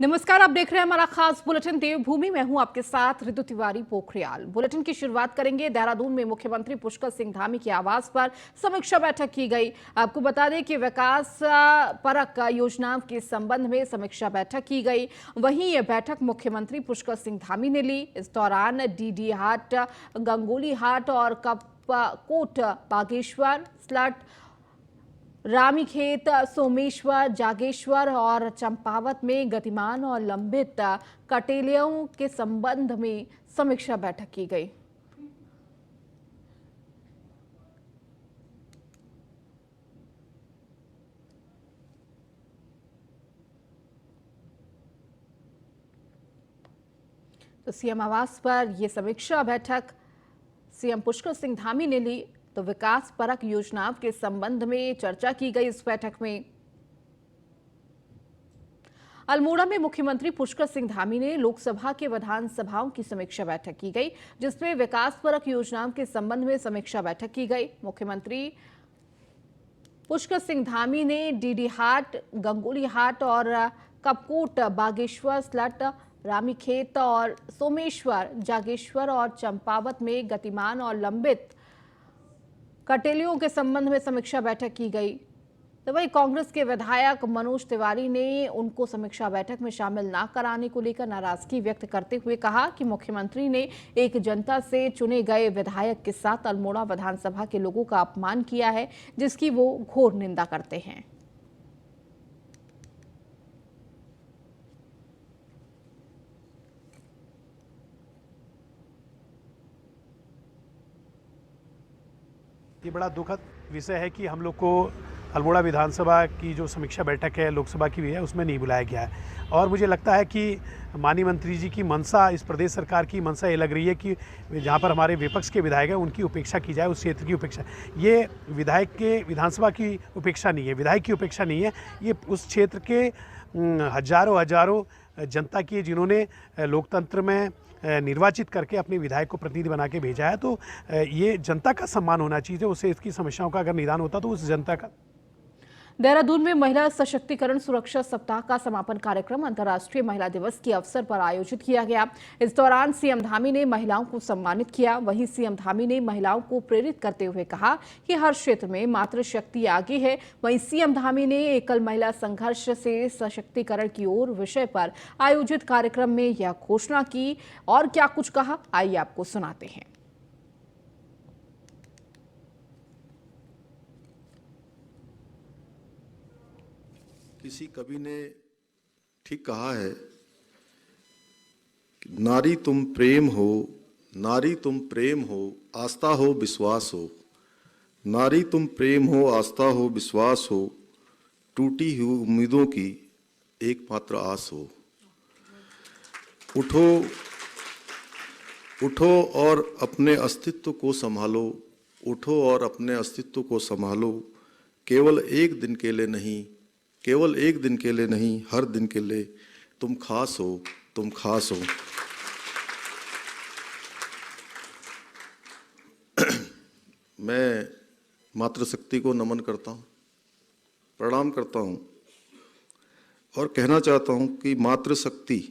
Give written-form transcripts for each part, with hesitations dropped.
नमस्कार, आप देख रहे हैं हमारा खास बुलेटिन देवभूमि। मैं हूं आपके साथ ऋतु तिवारी पोखरियाल। बुलेटिन की शुरुआत करेंगे। देहरादून में मुख्यमंत्री पुष्कर सिंह धामी के आवास पर समीक्षा बैठक की गई। आपको बता दें कि विकास परक योजनाओं के संबंध में समीक्षा बैठक की गई। वहीं यह बैठक मुख्यमंत्री पुष्कर सिंह धामी ने ली। इस दौरान डीडी हाट, गंगोली हाट और कपकोट बागेश्वर, स्लट, रामीखेत, सोमेश्वर, जागेश्वर और चंपावत में गतिमान और लंबित कटेलियों के संबंध में समीक्षा बैठक की गई। तो सीएम आवास पर यह समीक्षा बैठक सीएम पुष्कर सिंह धामी ने ली। तो विकास परक योजनाओं के संबंध में चर्चा की गई। इस बैठक में अल्मोड़ा में मुख्यमंत्री पुष्कर सिंह धामी ने लोकसभा के विधानसभाओं की समीक्षा बैठक की गई, जिसमें विकास परक योजनाओं के संबंध में समीक्षा बैठक की गई। मुख्यमंत्री पुष्कर सिंह धामी ने डीडी हाट, गंगोली हाट और कपकोट बागेश्वर, स्लट, रामीखेत और सोमेश्वर, जागेश्वर और चंपावत में गतिमान और लंबित कटेलियों के संबंध में समीक्षा बैठक की गई। तो वही कांग्रेस के विधायक मनोज तिवारी ने उनको समीक्षा बैठक में शामिल न कराने को लेकर नाराजगी व्यक्त करते हुए कहा कि मुख्यमंत्री ने एक जनता से चुने गए विधायक के साथ अल्मोड़ा विधानसभा के लोगों का अपमान किया है, जिसकी वो घोर निंदा करते हैं। ये बड़ा दुखद विषय है कि हम लोग को अल्मोड़ा विधानसभा की जो समीक्षा बैठक है लोकसभा की भी है, उसमें नहीं बुलाया गया है। और मुझे लगता है कि माननीय मंत्री जी की मंशा, इस प्रदेश सरकार की मंशा ये लग रही है कि जहाँ पर हमारे विपक्ष के विधायक हैं उनकी उपेक्षा की जाए, उस क्षेत्र की उपेक्षा। ये विधायक के विधानसभा की उपेक्षा नहीं है, विधायक की उपेक्षा नहीं है, ये उस क्षेत्र के हजारों जनता की, जिन्होंने लोकतंत्र में निर्वाचित करके अपने विधायक को प्रतिनिधि बना के भेजा है। तो ये जनता का सम्मान होना चाहिए। उससे इसकी समस्याओं का अगर निदान होता तो उस जनता का। देहरादून में महिला सशक्तिकरण सुरक्षा सप्ताह का समापन कार्यक्रम अंतर्राष्ट्रीय महिला दिवस के अवसर पर आयोजित किया गया। इस दौरान सीएम धामी ने महिलाओं को सम्मानित किया। वहीं सीएम धामी ने महिलाओं को प्रेरित करते हुए कहा कि हर क्षेत्र में मातृशक्ति आगे है। वहीं सीएम धामी ने एकल महिला संघर्ष से सशक्तिकरण की ओर विषय पर आयोजित कार्यक्रम में यह घोषणा की। और क्या कुछ कहा, आइए आपको सुनाते हैं। किसी कवि ने ठीक कहा है कि नारी तुम प्रेम हो, नारी तुम प्रेम हो, आस्था हो विश्वास हो। नारी तुम प्रेम हो, आस्था हो विश्वास हो, टूटी हुई उम्मीदों की एकमात्र आस हो। उठो उठो और अपने अस्तित्व को संभालो, उठो और अपने अस्तित्व को संभालो। केवल एक दिन के लिए नहीं, केवल एक दिन के लिए नहीं, हर दिन के लिए तुम खास हो, तुम खास हो। मैं मातृशक्ति को नमन करता हूँ, प्रणाम करता हूँ और कहना चाहता हूँ कि मातृशक्ति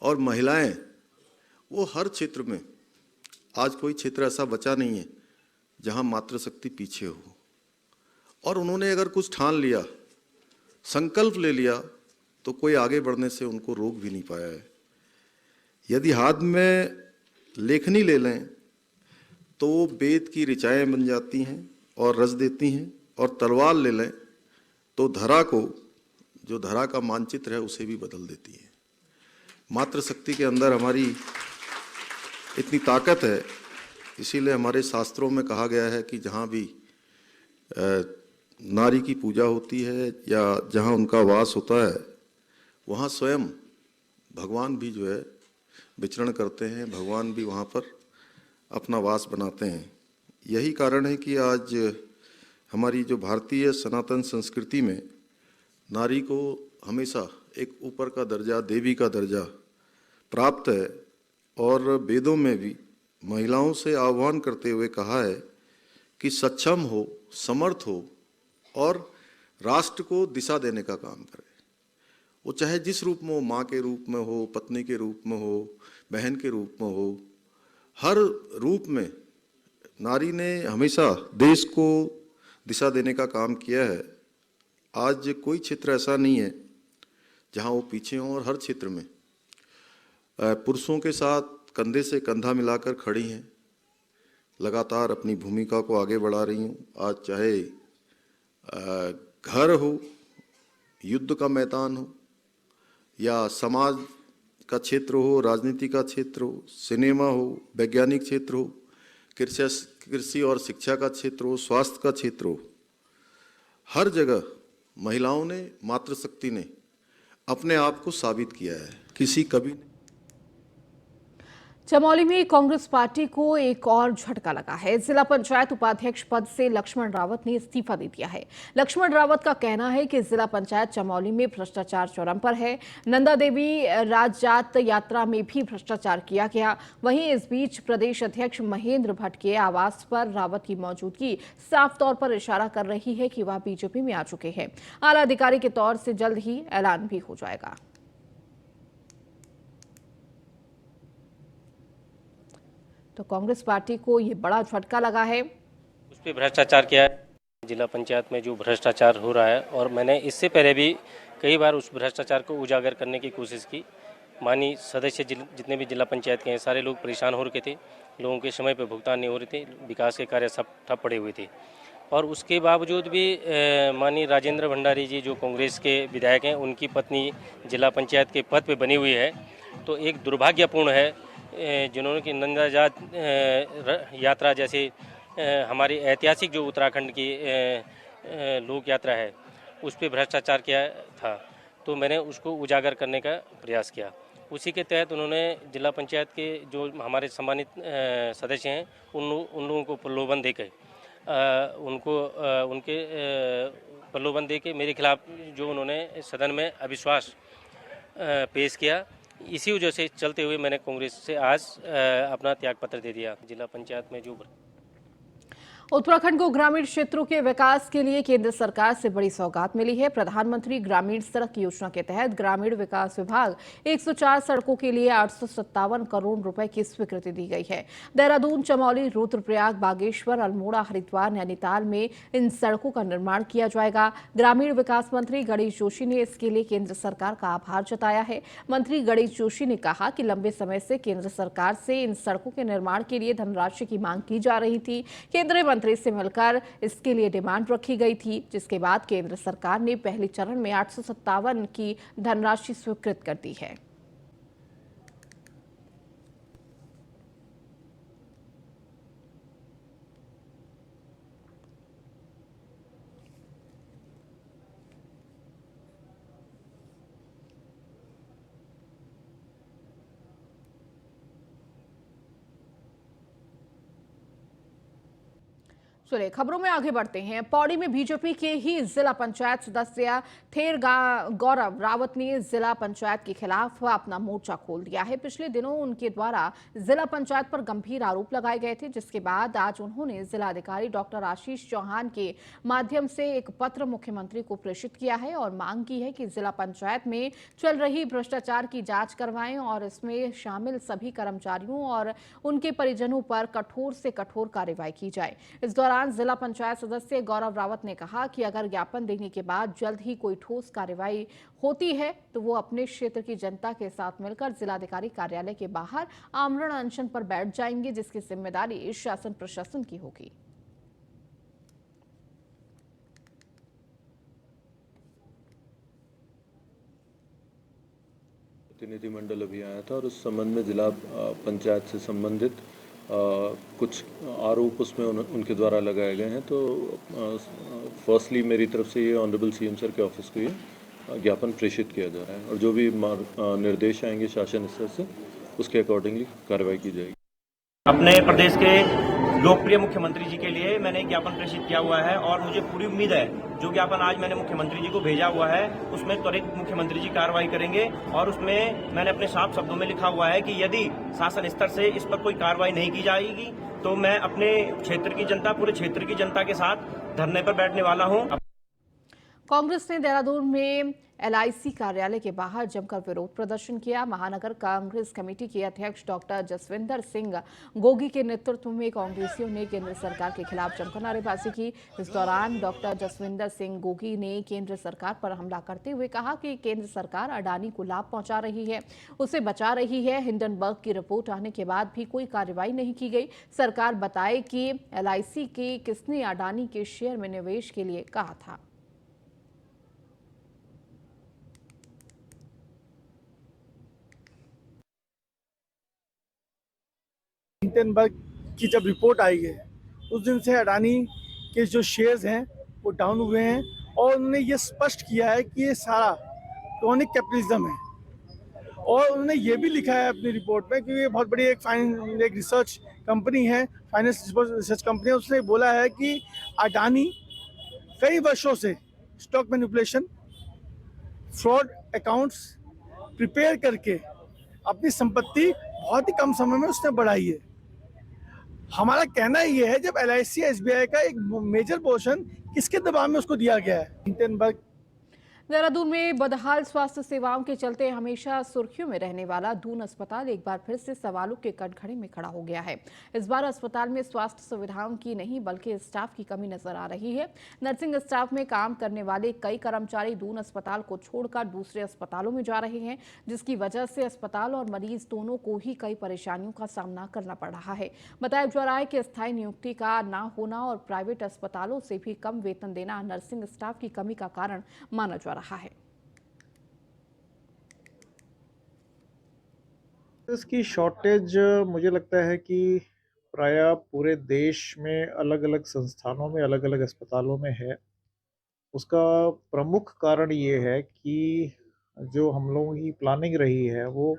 और महिलाएं वो हर क्षेत्र में, आज कोई क्षेत्र ऐसा बचा नहीं है जहाँ मातृशक्ति पीछे हो। और उन्होंने अगर कुछ ठान लिया, संकल्प ले लिया, तो कोई आगे बढ़ने से उनको रोक भी नहीं पाया है। यदि हाथ में लेखनी ले लें तो वो वेद की ऋचाएं बन जाती हैं और रच देती हैं, और तलवार ले लें तो धरा को, जो धरा का मानचित्र है, उसे भी बदल देती है। मातृशक्ति के अंदर हमारी इतनी ताकत है, इसीलिए हमारे शास्त्रों में कहा गया है कि जहाँ भी नारी की पूजा होती है या जहाँ उनका वास होता है, वहाँ स्वयं भगवान भी जो है विचरण करते हैं, भगवान भी वहाँ पर अपना वास बनाते हैं। यही कारण है कि आज हमारी जो भारतीय सनातन संस्कृति में नारी को हमेशा एक ऊपर का दर्जा, देवी का दर्जा प्राप्त है। और वेदों में भी महिलाओं से आह्वान करते हुए कहा है कि सक्षम हो, समर्थ हो और राष्ट्र को दिशा देने का काम करे। वो चाहे जिस रूप में हो, माँ के रूप में हो, पत्नी के रूप में हो, बहन के रूप में हो, हर रूप में नारी ने हमेशा देश को दिशा देने का काम किया है। आज कोई क्षेत्र ऐसा नहीं है जहाँ वो पीछे हों, और हर क्षेत्र में पुरुषों के साथ कंधे से कंधा मिलाकर खड़ी हैं, लगातार अपनी भूमिका को आगे बढ़ा रही हूँ। आज चाहे घर हो, युद्ध का मैदान हो, या समाज का क्षेत्र हो, राजनीति का क्षेत्र हो, सिनेमा हो, वैज्ञानिक क्षेत्र हो, कृषि और शिक्षा का क्षेत्र हो, स्वास्थ्य का क्षेत्र हो, हर जगह महिलाओं ने, मातृशक्ति ने अपने आप को साबित किया है। किसी कभी चमोली में कांग्रेस पार्टी को एक और झटका लगा है। जिला पंचायत उपाध्यक्ष पद से लक्ष्मण रावत ने इस्तीफा दे दिया है। लक्ष्मण रावत का कहना है कि जिला पंचायत चमोली में भ्रष्टाचार चरम पर है। नंदा देवी राजजात यात्रा में भी भ्रष्टाचार किया गया। वहीं इस बीच प्रदेश अध्यक्ष महेंद्र भट्ट के आवास पर रावत की मौजूदगी साफ तौर पर इशारा कर रही है कि वह बीजेपी में आ चुके हैं। आला अधिकारी के तौर से जल्द ही ऐलान भी हो जाएगा। तो कांग्रेस पार्टी को ये बड़ा झटका लगा है। उस पर भ्रष्टाचार किया है। जिला पंचायत में जो भ्रष्टाचार हो रहा है, और मैंने इससे पहले भी कई बार उस भ्रष्टाचार को उजागर करने की कोशिश की। माननीय सदस्य जितने भी जिला पंचायत के हैं, सारे लोग परेशान हो रखे थे, लोगों के समय पर भुगतान नहीं हो रहे थे, विकास के कार्य सब ठप पड़े हुए थे। और उसके बावजूद भी माननीय राजेंद्र भंडारी जी जो कांग्रेस के विधायक हैं, उनकी पत्नी जिला पंचायत के पद पर बनी हुई है। तो एक दुर्भाग्यपूर्ण है जिन्होंने कि नंदा जात यात्रा जैसे हमारी ऐतिहासिक जो उत्तराखंड की लोक यात्रा है, उस पर भ्रष्टाचार किया था। तो मैंने उसको उजागर करने का प्रयास किया। उसी के तहत उन्होंने जिला पंचायत के जो हमारे सम्मानित सदस्य हैं, उन लोगों को प्रलोभन देकर उनके प्रलोभन देके मेरे खिलाफ जो उन्होंने सदन में अविश्वास पेश किया। इसी वजह से चलते हुए मैंने कांग्रेस से आज अपना त्यागपत्र दे दिया। जिला पंचायत में जो उत्तराखंड को ग्रामीण क्षेत्रों के विकास के लिए केंद्र सरकार से बड़ी सौगात मिली है। प्रधानमंत्री ग्रामीण सड़क योजना के तहत ग्रामीण विकास विभाग 104 सड़कों के लिए 857 करोड़ रुपए की स्वीकृति दी गई है। देहरादून, चमोली, रुद्रप्रयाग, बागेश्वर, अल्मोड़ा, हरिद्वार, नैनीताल में इन सड़कों का निर्माण किया जाएगा। ग्रामीण विकास मंत्री गणेश जोशी ने इसके लिए केंद्र सरकार का आभार जताया है। मंत्री गणेश जोशी ने कहा कि लंबे समय से केंद्र सरकार से इन सड़कों के निर्माण के लिए धनराशि की मांग की जा रही थी। केंद्रीय मंत्री से मिलकर इसके लिए डिमांड रखी गई थी, जिसके बाद केंद्र सरकार ने पहले चरण में 857 की धनराशि स्वीकृत कर दी है। चलिए खबरों में आगे बढ़ते हैं। पौड़ी में बीजेपी के ही जिला पंचायत सदस्य थेर गौरव रावत ने जिला पंचायत के खिलाफ अपना मोर्चा खोल दिया है। पिछले दिनों उनके द्वारा जिला पंचायत पर गंभीर आरोप लगाए गए थे, जिसके बाद आज उन्होंने जिलाधिकारी डॉक्टर आशीष चौहान के माध्यम से एक पत्र मुख्यमंत्री को प्रेषित किया है और मांग की है कि जिला पंचायत में चल रही भ्रष्टाचार की जांच करवाएं और इसमें शामिल सभी कर्मचारियों और उनके परिजनों पर कठोर से कठोर कार्रवाई की जाए। इस दौरान जिला पंचायत सदस्य गौरव रावत ने कहा कि अगर ज्ञापन देने के बाद जल्द ही कोई ठोस कार्रवाई होती है तो वो अपने क्षेत्र की जनता के साथ मिलकर जिलाधिकारी कार्यालय के बाहर आमरण अनशन पर बैठ जाएंगे, जिसकी जिम्मेदारी शासन प्रशासन की होगी। प्रतिनिधिमंडल अभी आया था और उस संबंध में जिला पंचायत से संबंधित कुछ आरोप उसमें उनके द्वारा लगाए गए हैं। तो फर्स्टली मेरी तरफ से ये ऑनरेबल सीएम सर के ऑफिस को ये ज्ञापन प्रेषित किया जा रहा है और जो भी निर्देश आएंगे शासन स्तर से उसके अकॉर्डिंगली कार्रवाई की जाएगी। अपने प्रदेश के लोकप्रिय मुख्यमंत्री जी के लिए मैंने ज्ञापन प्रेषित किया हुआ है और मुझे पूरी उम्मीद है जो ज्ञापन आज मैंने मुख्यमंत्री जी को भेजा हुआ है उसमें त्वरित मुख्यमंत्री जी कार्रवाई करेंगे और उसमें मैंने अपने साफ शब्दों में लिखा हुआ है कि यदि शासन स्तर से इस पर कोई कार्रवाई नहीं की जाएगी तो मैं अपने क्षेत्र की जनता, पूरे क्षेत्र की जनता के साथ धरने पर बैठने वाला हूं। कांग्रेस ने देहरादून में LIC कार्यालय के बाहर जमकर विरोध प्रदर्शन किया। महानगर कांग्रेस कमेटी के अध्यक्ष डॉक्टर जसविंदर सिंह गोगी के नेतृत्व में कांग्रेसियों ने केंद्र सरकार के खिलाफ जमकर नारेबाजी की। इस दौरान डॉक्टर जसविंदर सिंह गोगी ने केंद्र सरकार पर हमला करते हुए कहा कि केंद्र सरकार अडानी को लाभ पहुंचा रही है, उसे बचा रही है। हिंडनबर्ग की रिपोर्ट आने के बाद भी कोई कार्रवाई नहीं की गई। सरकार बताए कि LIC के किसने अडानी के शेयर में निवेश के लिए कहा था। हिंडनबर्ग की जब रिपोर्ट आई है उस दिन से अडानी के जो शेयर्स हैं वो डाउन हुए हैं और उन्होंने ये स्पष्ट किया है कि ये सारा क्रॉनिक कैपिटलिज्म है। और उन्होंने ये भी लिखा है अपनी रिपोर्ट में कि ये बहुत बड़ी एक रिसर्च कंपनी है, फाइनेंस रिसर्च कंपनी है। उसने बोला है कि अडानी कई वर्षों से stock manipulation, fraud accounts prepare करके अपनी संपत्ति बहुत ही कम समय में उसने बढ़ाई है। हमारा कहना ये है जब LIC SBI का एक मेजर पोर्शन किसके दबाव में उसको दिया गया है। हिंडनबर्ग देहरादून में बदहाल स्वास्थ्य सेवाओं के चलते हमेशा सुर्खियों में रहने वाला दून अस्पताल एक बार फिर से सवालों के कटघरे में खड़ा हो गया है। इस बार अस्पताल में स्वास्थ्य सुविधाओं की नहीं बल्कि स्टाफ की कमी नजर आ रही है। नर्सिंग स्टाफ में काम करने वाले कई कर्मचारी दून अस्पताल को छोड़कर दूसरे अस्पतालों में जा रहे हैं, जिसकी वजह से अस्पताल और मरीज दोनों को ही कई परेशानियों का सामना करना पड़ रहा है। बताया जा रहा है कि स्थायी नियुक्ति का न होना और प्राइवेट अस्पतालों से भी कम वेतन देना नर्सिंग स्टाफ की कमी का कारण माना जा रहा है। इसकी शॉर्टेज मुझे लगता है कि प्रायः पूरे देश में अलग अलग संस्थानों में, अलग अलग अस्पतालों में है। उसका प्रमुख कारण ये है कि जो हम लोगों की प्लानिंग रही है वो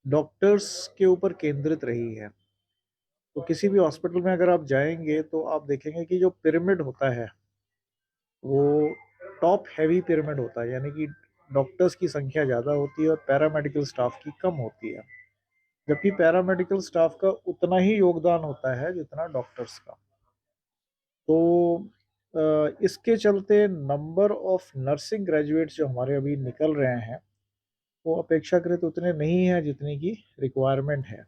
डॉक्टर्स के ऊपर केंद्रित रही है। तो किसी भी हॉस्पिटल में अगर आप जाएंगे तो आप देखेंगे कि जो पिरामिड होता है वो टॉप हैवी पिरामिड होता है, यानी कि डॉक्टर्स की संख्या ज़्यादा होती है और पैरामेडिकल स्टाफ की कम होती है, जबकि पैरामेडिकल स्टाफ का उतना ही योगदान होता है जितना डॉक्टर्स का। तो इसके चलते नंबर ऑफ नर्सिंग ग्रेजुएट्स जो हमारे अभी निकल रहे हैं वो अपेक्षाकृत उतने नहीं हैं जितनी की रिक्वायरमेंट है।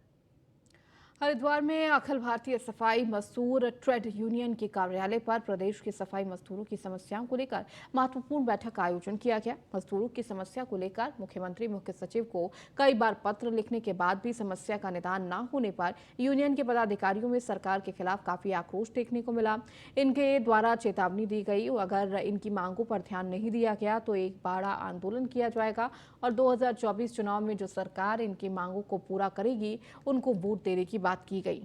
हरिद्वार में अखिल भारतीय सफाई मजदूर ट्रेड यूनियन के कार्यालय पर प्रदेश के सफाई मजदूरों की समस्याओं को लेकर महत्वपूर्ण बैठक का आयोजन किया गया। मजदूरों की समस्या को लेकर मुख्यमंत्री, मुख्य सचिव को कई बार पत्र लिखने के बाद भी समस्या का निदान न होने पर यूनियन के पदाधिकारियों में सरकार के खिलाफ काफी आक्रोश देखने को मिला। इनके द्वारा चेतावनी दी गई, अगर इनकी मांगों पर ध्यान नहीं दिया गया तो एक बड़ा आंदोलन किया जाएगा और 2024 चुनाव में जो सरकार इनकी मांगों को पूरा करेगी उनको वोट देने की बात की गई।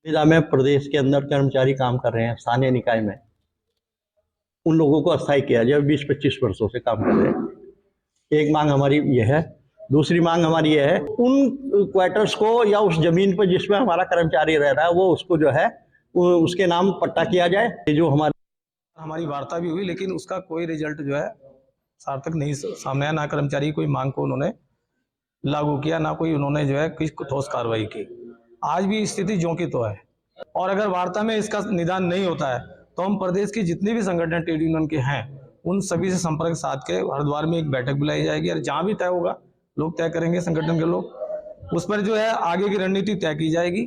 संविदा में प्रदेश के अंदर कर्मचारी काम कर रहे हैं स्थानीय निकाय में, उन लोगों को अस्थायी किया जाए। 20-25 वर्षों से काम कर रहे हैं। एक मांग हमारी यह है। दूसरी मांग हमारी यह है उन क्वार्टर्स को या उस जमीन पर जिसमें हमारा कर्मचारी रह रहा है वो उसको जो है उसके नाम पट्टा किया जाए। ये जो हमारी वार्ता भी हुई लेकिन उसका कोई रिजल्ट जो है सार्थक नहीं सामने आया। ना कर्मचारी की कोई मांग को उन्होंने लागू किया, ना कोई उन्होंने जो है कोई ठोस कार्रवाई की। आज भी स्थिति ज्यों की तो है और अगर वार्ता में इसका निदान नहीं होता है तो हम प्रदेश की जितनी भी संगठन ट्रेड यूनियन के हैं उन सभी से संपर्क साध के हरिद्वार में एक बैठक बुलाई जाएगी और जहां भी तय होगा लोग तय करेंगे, संगठन के लोग, उस पर जो है आगे की रणनीति तय की जाएगी।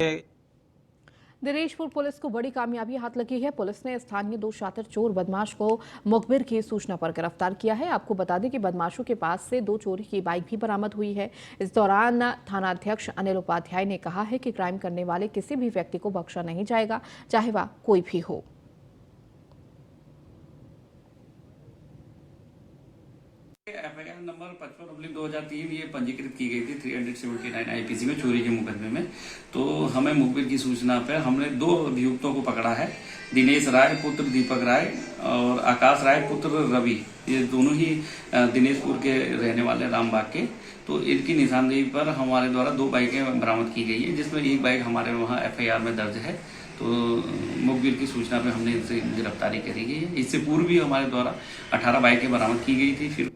दिनेशपुर पुलिस को बड़ी कामयाबी हाथ लगी है। पुलिस ने स्थानीय 2 शातिर चोर बदमाश को मुखबिर की सूचना पर गिरफ्तार किया है। आपको बता दें कि बदमाशों के पास से 2 चोरी की बाइक भी बरामद हुई है। इस दौरान थानाध्यक्ष अनिल उपाध्याय ने कहा है कि क्राइम करने वाले किसी भी व्यक्ति को बख्शा नहीं जाएगा, चाहे वह कोई भी हो। एफआईआर नंबर 55/2003 ये पंजीकृत की गई थी 379 आईपीसी में चोरी के मुकदमे में। तो हमें मुखबिर की सूचना पर हमने 2 अभियुक्तों को पकड़ा है, दिनेश राय पुत्र दीपक राय और आकाश राय पुत्र रवि। ये दोनों ही दिनेशपुर के रहने वाले रामबाग के। तो इनकी निशानदेही पर हमारे द्वारा 2 बाइकें बरामद की गई है, जिसमें एक बाइक हमारे वहाँ एफआईआर में दर्ज है। तो मुखबिर की सूचना पर हमने इनसे गिरफ्तारी करी गई है। इससे पूर्व भी हमारे द्वारा 18 बाइकें बरामद की गई थी। फिर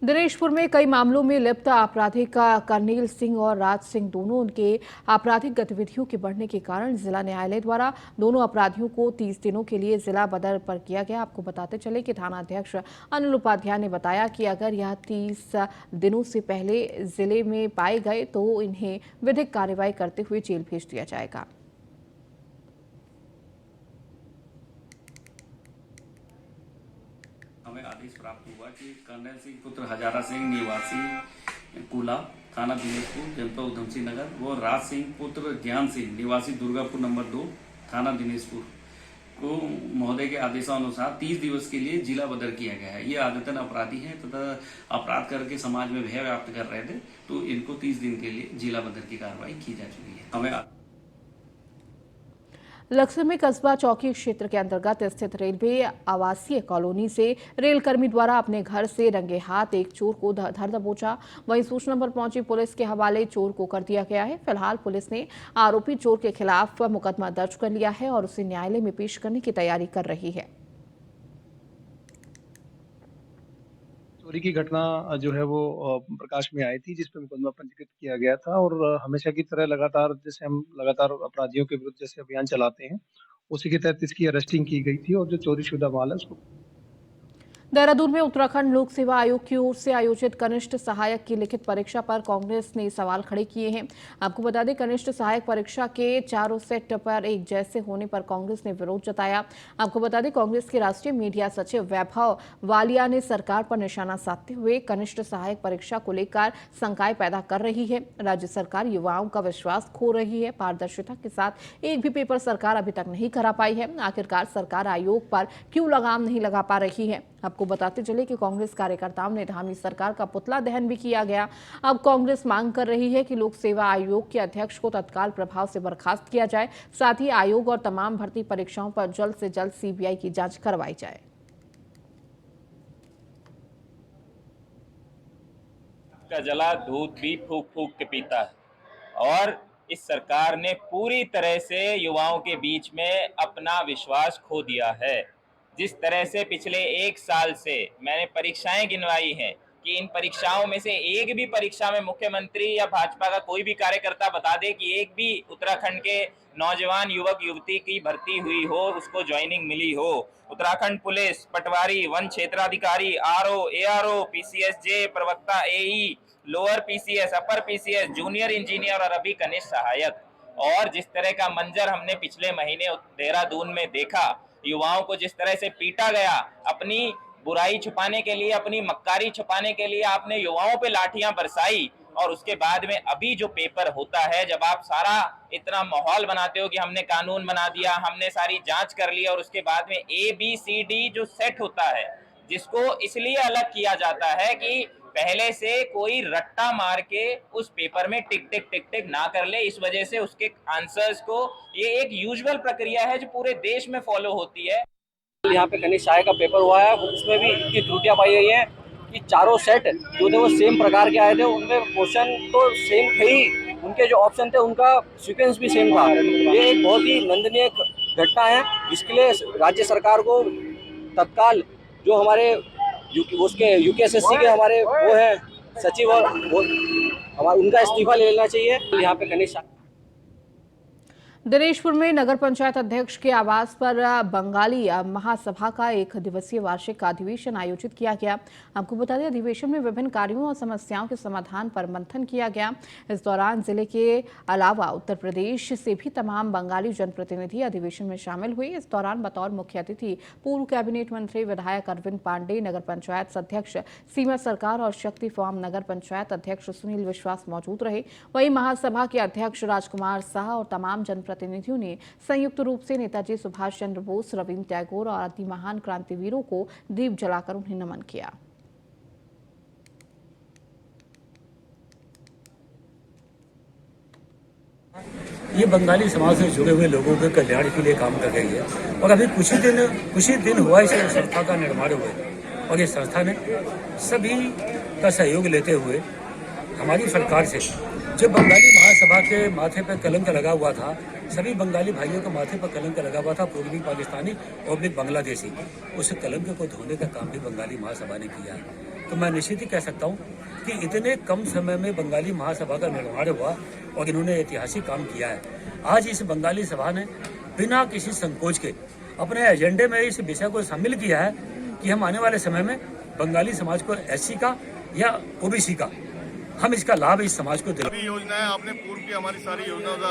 दिनेशपुर में कई मामलों में लिप्त आपराधिक करनेल सिंह और राज सिंह दोनों उनके आपराधिक गतिविधियों के बढ़ने के कारण जिला न्यायालय द्वारा दोनों अपराधियों को 30 दिनों के लिए जिला बदर पर किया गया। आपको बताते चले कि थाना अध्यक्ष अनिल उपाध्याय ने बताया कि अगर यह 30 दिनों से पहले जिले में पाए गए तो इन्हें विधिक कार्रवाई करते हुए जेल भेज दिया जाएगा। हमें आदेश प्राप्त हुआ कि कर्नल सिंह पुत्र हजारा सिंह निवासी कुला थाना दिनेशपुर जनपद उधम सिंह नगर व राज सिंह पुत्र ज्ञान सिंह निवासी दुर्गापुर नंबर 2 थाना दिनेशपुर को महोदय के आदेशानुसार 30 दिवस के लिए जिला बदर किया गया है। ये आदतन अपराधी हैं तथा अपराध करके समाज में भय व्याप्त कर रहे थे, तो इनको 30 दिन के लिए जिला बदर की कार्रवाई की जा चुकी है। हमें लक्सर में कस्बा चौकी क्षेत्र के अंतर्गत स्थित रेलवे आवासीय कॉलोनी से रेलकर्मी द्वारा अपने घर से रंगे हाथ एक चोर को धर दबोचा। वहीं सूचना पर पहुंची पुलिस के हवाले चोर को कर दिया गया है। फिलहाल पुलिस ने आरोपी चोर के खिलाफ मुकदमा दर्ज कर लिया है और उसे न्यायालय में पेश करने की तैयारी कर रही है। चोरी की घटना जो है वो प्रकाश में आई थी, जिस पर मुकदमा पंजीकृत किया गया था और हमेशा की तरह लगातार जैसे हम लगातार अपराधियों के विरुद्ध जैसे अभियान चलाते हैं, उसी के तहत इसकी अरेस्टिंग की गई थी और जो चोरी शुदा माल है उसको देहरादून में उत्तराखंड लोक सेवा आयोग की ओर से आयोजित कनिष्ठ सहायक की लिखित परीक्षा पर कांग्रेस ने सवाल खड़े किए हैं। आपको बता दें, कनिष्ठ सहायक परीक्षा के चारों सेट पर एक जैसे होने पर कांग्रेस ने विरोध जताया। आपको बता दें, कांग्रेस के राष्ट्रीय मीडिया सचिव वैभव वालिया ने सरकार पर निशाना साधते हुए कनिष्ठ सहायक परीक्षा को लेकर शंकाएं पैदा कर रही है। राज्य सरकार युवाओं का विश्वास खो रही है। पारदर्शिता के साथ एक भी पेपर सरकार अभी तक नहीं करा पाई है। आखिरकार सरकार आयोग पर क्यों लगाम नहीं लगा पा रही है? आपको बताते चले कि कांग्रेस कार्यकर्ताओं ने धामी सरकार का पुतला दहन भी किया गया। अब कांग्रेस मांग कर रही है कि लोक सेवा आयोग के अध्यक्ष को तत्काल प्रभाव से बर्खास्त किया जाए। साथ ही आयोग और तमाम भर्ती परीक्षाओं पर जल्द से जल्द सीबीआई की जांच करवाई जाए। का जला दूध भी फूक फूक के पीता है और इस सरकार ने पूरी तरह से युवाओं के बीच में अपना विश्वास खो दिया है। जिस तरह से पिछले 1 साल से मैंने परीक्षाएं गिनवाई हैं कि इन परीक्षाओं में से एक भी परीक्षा में मुख्यमंत्री या भाजपा का कोई भी कार्यकर्ता बता दे कि एक भी उत्तराखंड के नौजवान युवक युवती की भर्ती हुई हो, उसको ज्वाइनिंग मिली हो। उत्तराखंड पुलिस, पटवारी, वन क्षेत्राधिकारी, आरओ, एआरओ, पीसीएसजे, प्रवक्ता, AE, lower PCS, upper PCS, junior engineer और अभी कनिष्ठ सहायक। और जिस तरह का मंजर हमने पिछले महीने देहरादून में देखा, युवाओं को जिस तरह से पीटा गया, अपनी बुराई छुपाने के लिए, अपनी मक्कारी छुपाने के लिए आपने युवाओं पे लाठियां बरसाई और उसके बाद में अभी जो पेपर होता है, जब आप सारा इतना माहौल बनाते हो कि हमने कानून बना दिया, हमने सारी जांच कर ली और उसके बाद में ABCD जो सेट होता है, जिसको इसलिए अलग किया जाता है कि पहले से कोई रट्टा मार के उस पेपर में टिक टिक टिक टिक ना कर ले। इस वजह से उसके आंसर्स को, ये एक यूजुअल प्रक्रिया है जो पूरे देश में फॉलो होती है। यहाँ पे कनिष्ठ सहायक का पेपर हुआ है, उसमें भी इतनी त्रुटियां पाई गई हैं कि चारों सेट जो थे वो सेम प्रकार के आए थे। उनमें क्वेश्चन तो सेम थे ही, उनके जो ऑप्शन थे उनका सीक्वेंस भी सेम था। ये एक बहुत ही निंदनीय घटना है, जिसके लिए राज्य सरकार को तत्काल जो हमारे उसके यूकेएसएससी के हमारे वो है सचिव और उनका इस्तीफा ले लेना चाहिए। यहाँ पे कनिष्ठ दिनेशपुर में नगर पंचायत अध्यक्ष के आवास पर बंगाली महासभा का 1 दिवसीय वार्षिक अधिवेशन आयोजित किया गया। आपको बता दें, अधिवेशन में विभिन्न कार्यों और समस्याओं के समाधान पर मंथन किया गया। इस दौरान जिले के अलावा उत्तर प्रदेश से भी तमाम बंगाली जनप्रतिनिधि अधिवेशन में शामिल हुए। इस दौरान बतौर मुख्य अतिथि पूर्व कैबिनेट मंत्री विधायक अरविंद पांडे, नगर पंचायत अध्यक्ष सीमा सरकार और शक्ति फॉर्म नगर पंचायत अध्यक्ष सुनील विश्वास मौजूद रहे। वहीं महासभा के अध्यक्ष राजकुमार शाह और तमाम प्रतिनिधियों ने संयुक्त रूप से नेताजी सुभाष चंद्र बोस, रविन्द्र टैगोर और आदि महान क्रांतिवीरों को दीप जलाकर उन्हें नमन किया। ये बंगाली समाज से जुड़े हुए लोगों के कल्याण के लिए काम कर रही है और अभी कुछ ही दिन हुआ इस संस्था का निर्माण हुए और ये संस्था ने सभी का सहयोग लेते हुए हमारी सरकार से जो बंगाली महासभा के माथे पर कलंक लगा हुआ था, सभी बंगाली भाइयों के माथे पर कलंक लगा हुआ था, पूर्वी पाकिस्तानी और बांग्लादेशी, उस कलंक को धोने का काम भी बंगाली महासभा ने किया। तो तो मैं निश्चित ही कह सकता हूँ कि इतने कम समय में बंगाली महासभा का निर्माण हुआ और इन्होंने ऐतिहासिक काम किया है। आज इस बंगाली सभा ने बिना किसी संकोच के अपने एजेंडे में इस विषय को शामिल किया है कि हम आने वाले समय में बंगाली समाज को एससी का या ओबीसी का हम इसका लाभ इस समाज को दिला। सभी योजनाएं आपने पूर्व की हमारी सारी योजना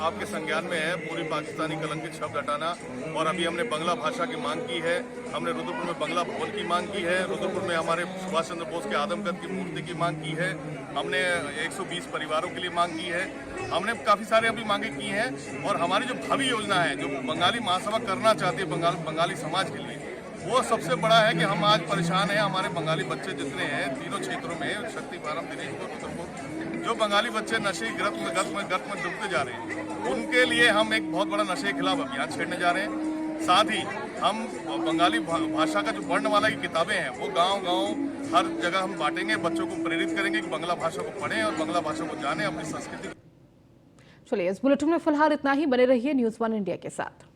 आपके संज्ञान में है। पूरी पाकिस्तानी कलंकित शब्द हटाना, और अभी हमने बंगला भाषा की मांग की है। हमने रुद्रपुर में बंगला भवन की मांग की है। रुद्रपुर में हमारे सुभाष चंद्र बोस के आदमकद की मूर्ति की मांग की है। हमने 120 परिवारों के लिए मांग की है। हमने काफी सारे अभी मांगे की हैं, और हमारी जो भावी योजना है जो बंगाली महासभा करना चाहती है बंगाली समाज के लिए, वो सबसे बड़ा है कि हम आज परेशान हैं। हमारे बंगाली बच्चे जितने हैं तीनों क्षेत्रों में, शक्ति फारम, दिनेशपुर, रुद्रपुर, जो बंगाली बच्चे नशे की गर्त में डूबते जा रहे हैं, उनके लिए हम एक बहुत बड़ा नशे के खिलाफ अभियान छेड़ने जा रहे हैं। साथ ही हम बंगाली भाषा का जो वर्णमाला की किताबें हैं वो गाँव हर जगह हम बांटेंगे, बच्चों को प्रेरित करेंगे कि बंगला भाषा को पढ़ें और बंगला भाषा को जानें, अपनी संस्कृति। चलिए, इस बुलेटिन में फिलहाल इतना ही। बने रहिए न्यूज़ 1 इंडिया के साथ।